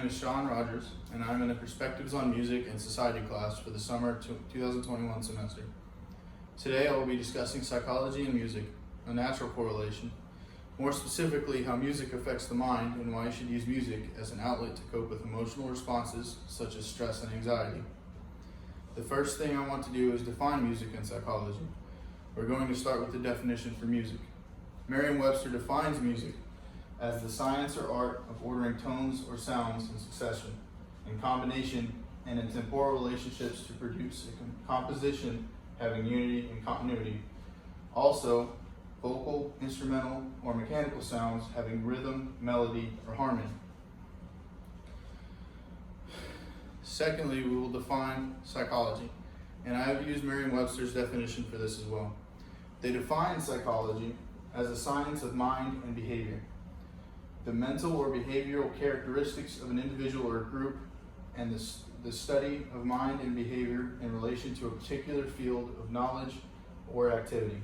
My name is Sean Rogers, and I'm in a Perspectives on Music and Society class for the summer 2021 semester. Today I will be discussing psychology and music, a natural correlation, more specifically how music affects the mind and why you should use music as an outlet to cope with emotional responses such as stress and anxiety. The first thing I want to do is define music and psychology. We're going to start with the definition for music. Merriam-Webster defines music as the science or art of ordering tones or sounds in succession, in combination, and in temporal relationships to produce a composition having unity and continuity. Also, vocal, instrumental, or mechanical sounds having rhythm, melody, or harmony. Secondly, we will define psychology, and I have used Merriam-Webster's definition for this as well. They define psychology as a science of mind and behavior, the mental or behavioral characteristics of an individual or group, and the study of mind and behavior in relation to a particular field of knowledge or activity.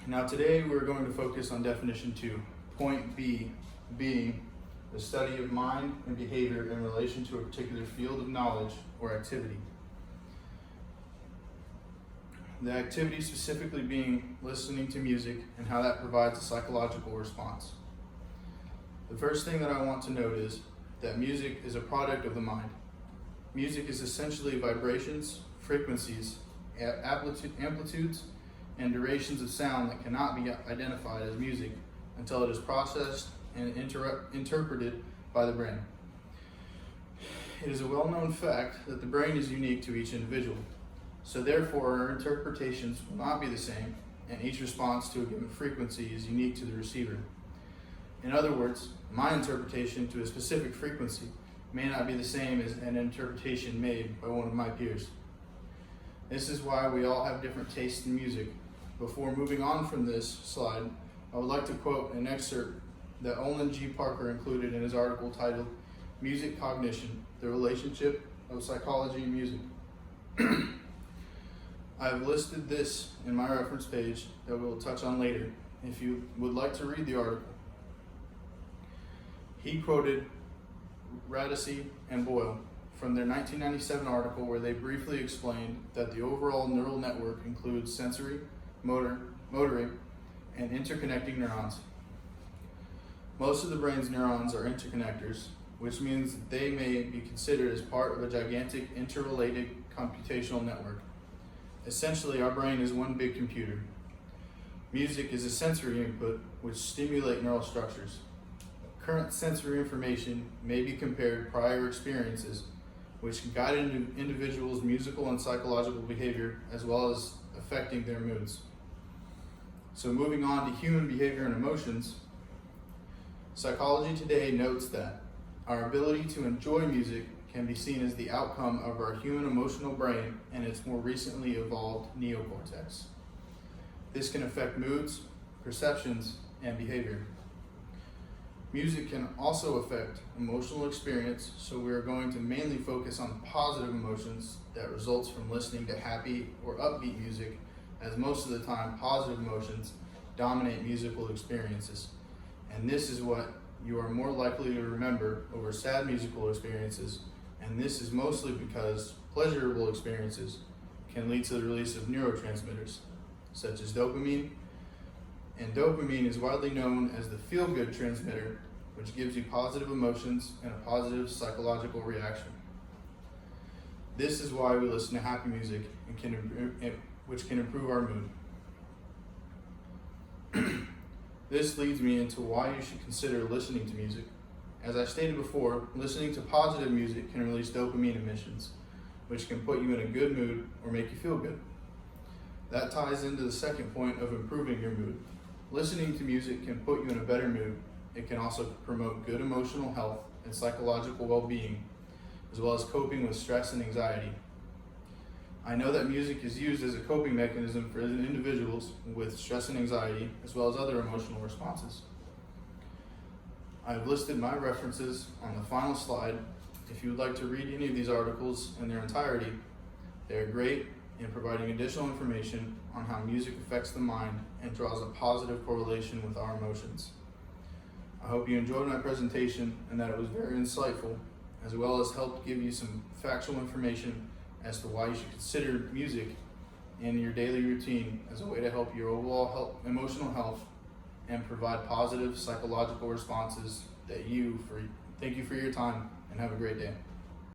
Now today we're going to focus on definition 2, point B being the study of mind and behavior in relation to a particular field of knowledge or activity. The activity specifically being listening to music and how that provides a psychological response. The first thing that I want to note is that music is a product of the mind. Music is essentially vibrations, frequencies, amplitudes, and durations of sound that cannot be identified as music until it is processed and interpreted by the brain. It is a well-known fact that the brain is unique to each individual. So therefore, our interpretations will not be the same, and each response to a given frequency is unique to the receiver. In other words, my interpretation to a specific frequency may not be the same as an interpretation made by one of my peers. This is why we all have different tastes in music. Before moving on from this slide, I would like to quote an excerpt that Olin G. Parker included in his article titled Music Cognition, the Relationship of Psychology and Music. I have listed this in my reference page that we will touch on later if you would like to read the article. He quoted Radice and Boyle from their 1997 article where they briefly explained that the overall neural network includes sensory, motory, and interconnecting neurons. Most of the brain's neurons are interconnectors, which means that they may be considered as part of a gigantic interrelated computational network. Essentially, our brain is one big computer. Music is a sensory input which stimulate neural structures. Current sensory information may be compared to prior experiences, which can guide an individual's musical and psychological behavior as well as affecting their moods. So moving on to human behavior and emotions, psychology today notes that our ability to enjoy music can be seen as the outcome of our human emotional brain and its more recently evolved neocortex. This can affect moods, perceptions, and behavior. Music can also affect emotional experience, so we are going to mainly focus on positive emotions that results from listening to happy or upbeat music, as most of the time positive emotions dominate musical experiences. And this is what you are more likely to remember over sad musical experiences, and this is mostly because pleasurable experiences can lead to the release of neurotransmitters, such as dopamine, and dopamine is widely known as the feel-good transmitter, which gives you positive emotions and a positive psychological reaction. This is why we listen to happy music, which can improve our mood. This leads me into why you should consider listening to music. As I stated before, listening to positive music can release dopamine emissions, which can put you in a good mood or make you feel good. That ties into the second point of improving your mood. Listening to music can put you in a better mood. It can also promote good emotional health and psychological well-being, as well as coping with stress and anxiety. I know that music is used as a coping mechanism for individuals with stress and anxiety, as well as other emotional responses. I have listed my references on the final slide. If you would like to read any of these articles in their entirety, they are great in providing additional information on how music affects the mind and draws a positive correlation with our emotions. I hope you enjoyed my presentation and that it was very insightful, as well as helped give you some factual information as to why you should consider music in your daily routine as a way to help your overall emotional health and provide positive psychological responses. Thank you for your time and have a great day.